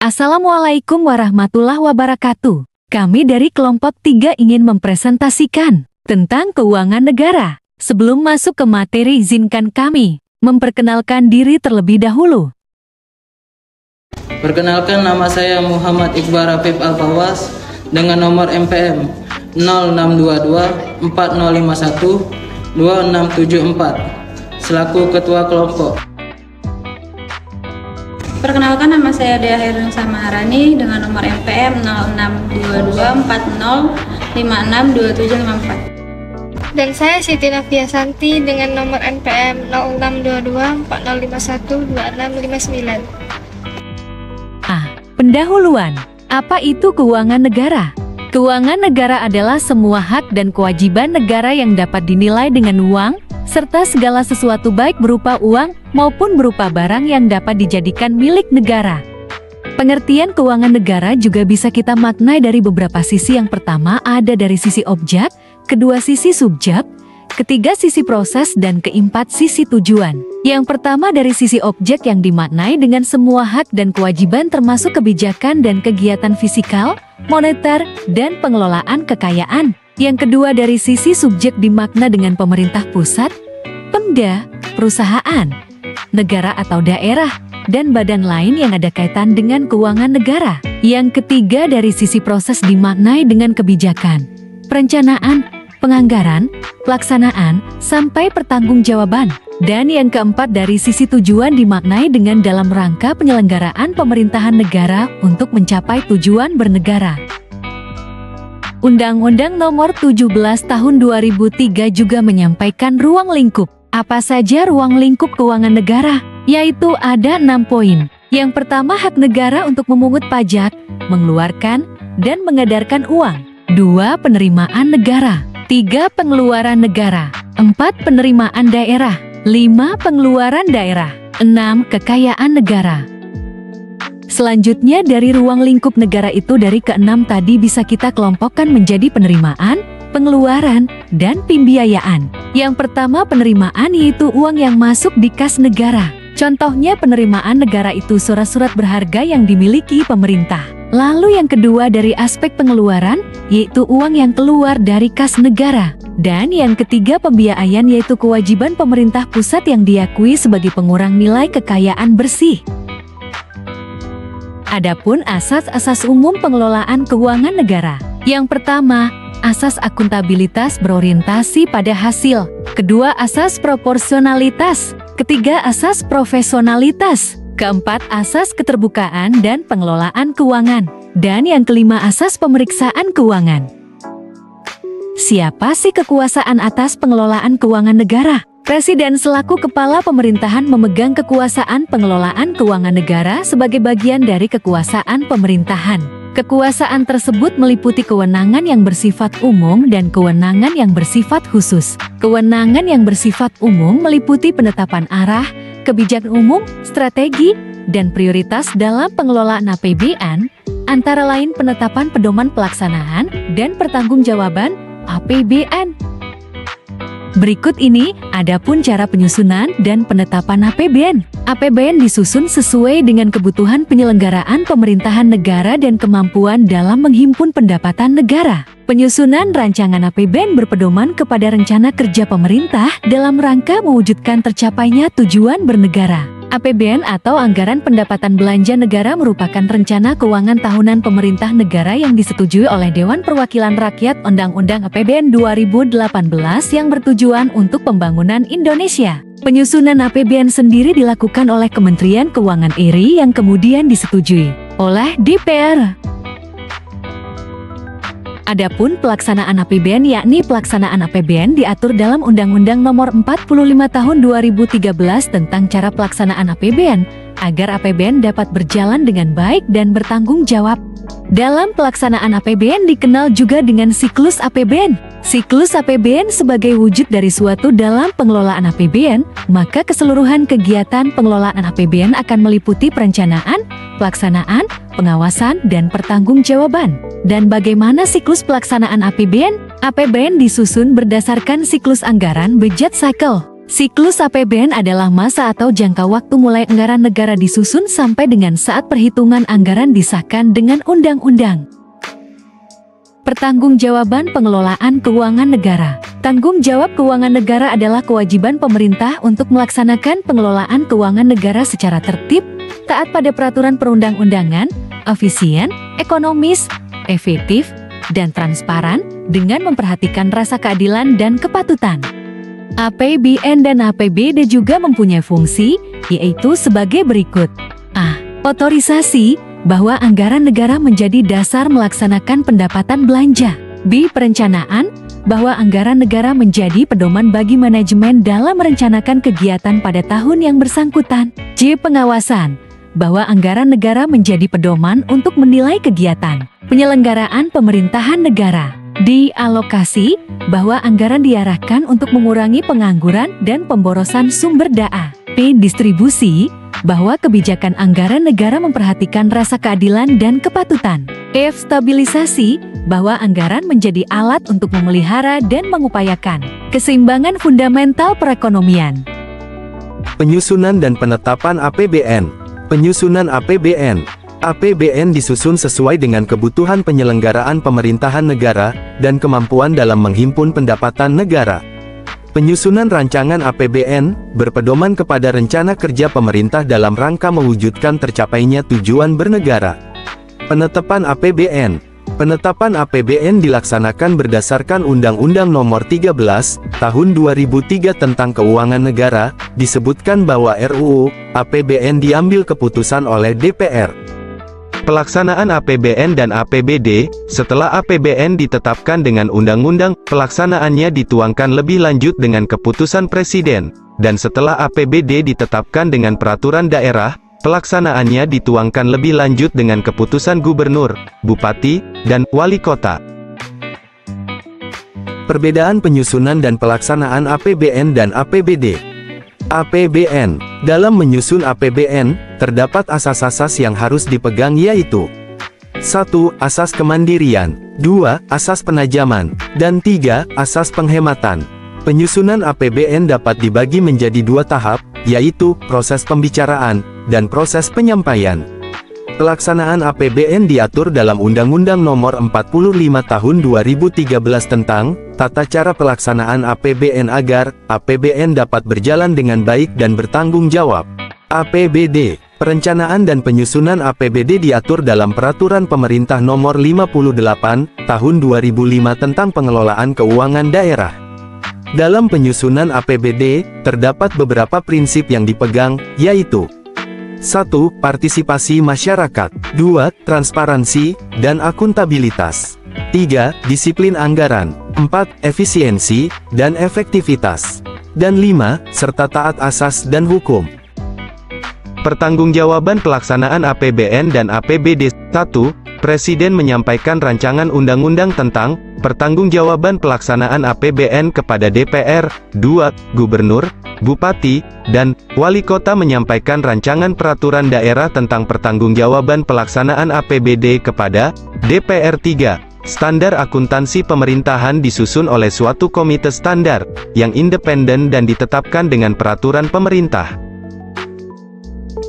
Assalamualaikum warahmatullahi wabarakatuh. Kami dari kelompok 3 ingin mempresentasikan tentang keuangan negara. Sebelum masuk ke materi, izinkan kami memperkenalkan diri terlebih dahulu. Perkenalkan, nama saya Muhammad Iqbal Rafif Al-Fawas dengan nomor MPM 0622 4051 2674 selaku ketua kelompok. Perkenalkan, nama saya Dea Herunisa Maharani dengan nomor MPM 062240562754. Dan saya Siti Nafia Santi dengan nomor NPM 062240512659. Pendahuluan. Apa itu keuangan negara? Keuangan negara adalah semua hak dan kewajiban negara yang dapat dinilai dengan uang, serta segala sesuatu baik berupa uang maupun berupa barang yang dapat dijadikan milik negara. Pengertian keuangan negara juga bisa kita maknai dari beberapa sisi. Yang pertama ada dari sisi objek, kedua sisi subjek, ketiga sisi proses, dan keempat sisi tujuan. Yang pertama dari sisi objek yang dimaknai dengan semua hak dan kewajiban termasuk kebijakan dan kegiatan fiskal, moneter, dan pengelolaan kekayaan. Yang kedua dari sisi subjek dimakna dengan pemerintah pusat, Pemda, perusahaan, negara atau daerah, dan badan lain yang ada kaitan dengan keuangan negara. Yang ketiga dari sisi proses dimaknai dengan kebijakan, perencanaan, penganggaran, pelaksanaan, sampai pertanggungjawaban. Dan yang keempat dari sisi tujuan dimaknai dengan dalam rangka penyelenggaraan pemerintahan negara untuk mencapai tujuan bernegara. Undang-Undang Nomor 17 Tahun 2003 juga menyampaikan ruang lingkup. Apa saja ruang lingkup keuangan negara? Yaitu ada 6 poin. Yang pertama, hak negara untuk memungut pajak, mengeluarkan, dan mengedarkan uang. 2. Penerimaan negara. 3. Pengeluaran negara. 4. Penerimaan daerah. 5. Pengeluaran daerah. 6. Kekayaan negara. Selanjutnya dari ruang lingkup negara itu, dari ke-6 tadi bisa kita kelompokkan menjadi penerimaan, pengeluaran, dan pembiayaan. Yang pertama penerimaan, yaitu uang yang masuk di kas negara. Contohnya penerimaan negara itu surat-surat berharga yang dimiliki pemerintah. Lalu yang kedua dari aspek pengeluaran, yaitu uang yang keluar dari kas negara. Dan yang ketiga pembiayaan, yaitu kewajiban pemerintah pusat yang diakui sebagai pengurang nilai kekayaan bersih. Adapun asas-asas umum pengelolaan keuangan negara. Yang pertama, asas akuntabilitas berorientasi pada hasil. Kedua, asas proporsionalitas. Ketiga, asas profesionalitas. Keempat, asas keterbukaan dan pengelolaan keuangan. Dan yang kelima, asas pemeriksaan keuangan. Siapa sih kekuasaan atas pengelolaan keuangan negara? Presiden selaku kepala pemerintahan memegang kekuasaan pengelolaan keuangan negara sebagai bagian dari kekuasaan pemerintahan. Kekuasaan tersebut meliputi kewenangan yang bersifat umum dan kewenangan yang bersifat khusus. Kewenangan yang bersifat umum meliputi penetapan arah, kebijakan umum, strategi, dan prioritas dalam pengelolaan APBN, antara lain penetapan pedoman pelaksanaan dan pertanggungjawaban APBN. Berikut ini adapun cara penyusunan dan penetapan APBN. APBN disusun sesuai dengan kebutuhan penyelenggaraan pemerintahan negara dan kemampuan dalam menghimpun pendapatan negara. Penyusunan rancangan APBN berpedoman kepada rencana kerja pemerintah dalam rangka mewujudkan tercapainya tujuan bernegara. APBN atau Anggaran Pendapatan Belanja Negara merupakan rencana keuangan tahunan pemerintah negara yang disetujui oleh Dewan Perwakilan Rakyat Undang-Undang APBN 2018 yang bertujuan untuk pembangunan Indonesia. Penyusunan APBN sendiri dilakukan oleh Kementerian Keuangan RI yang kemudian disetujui oleh DPR. Adapun pelaksanaan APBN, yakni pelaksanaan APBN diatur dalam Undang-Undang Nomor 45 Tahun 2013 tentang cara pelaksanaan APBN agar APBN dapat berjalan dengan baik dan bertanggung jawab. Dalam pelaksanaan APBN dikenal juga dengan siklus APBN. Siklus APBN sebagai wujud dari suatu dalam pengelolaan APBN, maka keseluruhan kegiatan pengelolaan APBN akan meliputi perencanaan, pelaksanaan, pengawasan, dan pertanggungjawaban. Dan bagaimana siklus pelaksanaan APBN? APBN disusun berdasarkan siklus anggaran budget cycle. Siklus APBN adalah masa atau jangka waktu mulai anggaran negara disusun sampai dengan saat perhitungan anggaran disahkan dengan undang-undang. Pertanggungjawaban pengelolaan keuangan negara. Tanggung jawab keuangan negara adalah kewajiban pemerintah untuk melaksanakan pengelolaan keuangan negara secara tertib, taat pada peraturan perundang-undangan, efisien, ekonomis, efektif, dan transparan, dengan memperhatikan rasa keadilan dan kepatutan. APBN dan APBD juga mempunyai fungsi, yaitu sebagai berikut. A. Otorisasi, bahwa anggaran negara menjadi dasar melaksanakan pendapatan belanja. B. Perencanaan, bahwa anggaran negara menjadi pedoman bagi manajemen dalam merencanakan kegiatan pada tahun yang bersangkutan. C. Pengawasan, bahwa anggaran negara menjadi pedoman untuk menilai kegiatan penyelenggaraan pemerintahan negara. D. Alokasi, bahwa anggaran diarahkan untuk mengurangi pengangguran dan pemborosan sumber daya. P. Distribusi, bahwa kebijakan anggaran negara memperhatikan rasa keadilan dan kepatutan. F. Stabilisasi, bahwa anggaran menjadi alat untuk memelihara dan mengupayakan keseimbangan fundamental perekonomian. Penyusunan dan penetapan APBN. Penyusunan APBN. APBN disusun sesuai dengan kebutuhan penyelenggaraan pemerintahan negara dan kemampuan dalam menghimpun pendapatan negara. Penyusunan rancangan APBN berpedoman kepada rencana kerja pemerintah dalam rangka mewujudkan tercapainya tujuan bernegara. Penetapan APBN. Penetapan APBN dilaksanakan berdasarkan Undang-Undang Nomor 13 Tahun 2003 tentang Keuangan Negara. Disebutkan bahwa RUU APBN diambil keputusan oleh DPR. Pelaksanaan APBN dan APBD. Setelah APBN ditetapkan dengan undang-undang, pelaksanaannya dituangkan lebih lanjut dengan keputusan Presiden, dan setelah APBD ditetapkan dengan peraturan daerah, pelaksanaannya dituangkan lebih lanjut dengan keputusan Gubernur, Bupati, dan Wali Kota. Perbedaan penyusunan dan pelaksanaan APBN dan APBD. APBN. Dalam menyusun APBN, terdapat asas-asas yang harus dipegang, yaitu 1. Asas kemandirian, 2. Asas penajaman, dan 3. Asas penghematan. Penyusunan APBN dapat dibagi menjadi dua tahap, yaitu proses pembicaraan dan proses penyampaian. Pelaksanaan APBN diatur dalam Undang-Undang Nomor 45 Tahun 2013 tentang Tata Cara Pelaksanaan APBN agar APBN dapat berjalan dengan baik dan bertanggung jawab. APBD. Perencanaan dan penyusunan APBD diatur dalam Peraturan Pemerintah Nomor 58 Tahun 2005 tentang Pengelolaan Keuangan Daerah. Dalam penyusunan APBD, terdapat beberapa prinsip yang dipegang, yaitu 1. Partisipasi masyarakat, 2. Transparansi dan akuntabilitas, 3. Disiplin anggaran, 4. Efisiensi dan efektivitas, dan 5. Serta taat asas dan hukum. Pertanggungjawaban pelaksanaan APBN dan APBD. 1. Presiden menyampaikan rancangan undang-undang tentang pertanggungjawaban pelaksanaan APBN kepada DPR. 2. Gubernur, Bupati, dan Wali Kota menyampaikan rancangan peraturan daerah tentang pertanggungjawaban pelaksanaan APBD kepada DPR. 3. Standar akuntansi pemerintahan disusun oleh suatu komite standar yang independen dan ditetapkan dengan peraturan pemerintah.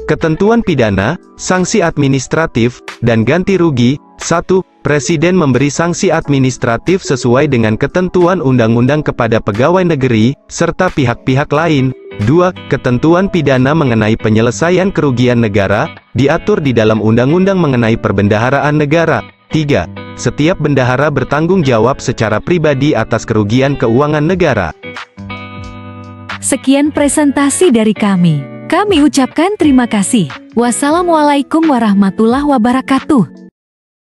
Ketentuan pidana, sanksi administratif, dan ganti rugi. 1. Presiden memberi sanksi administratif sesuai dengan ketentuan undang-undang kepada pegawai negeri, serta pihak-pihak lain. 2. Ketentuan pidana mengenai penyelesaian kerugian negara, diatur di dalam Undang-Undang mengenai perbendaharaan negara. 3. Setiap bendahara bertanggung jawab secara pribadi atas kerugian keuangan negara. Sekian presentasi dari kami. Kami ucapkan terima kasih. Wassalamualaikum warahmatullahi wabarakatuh.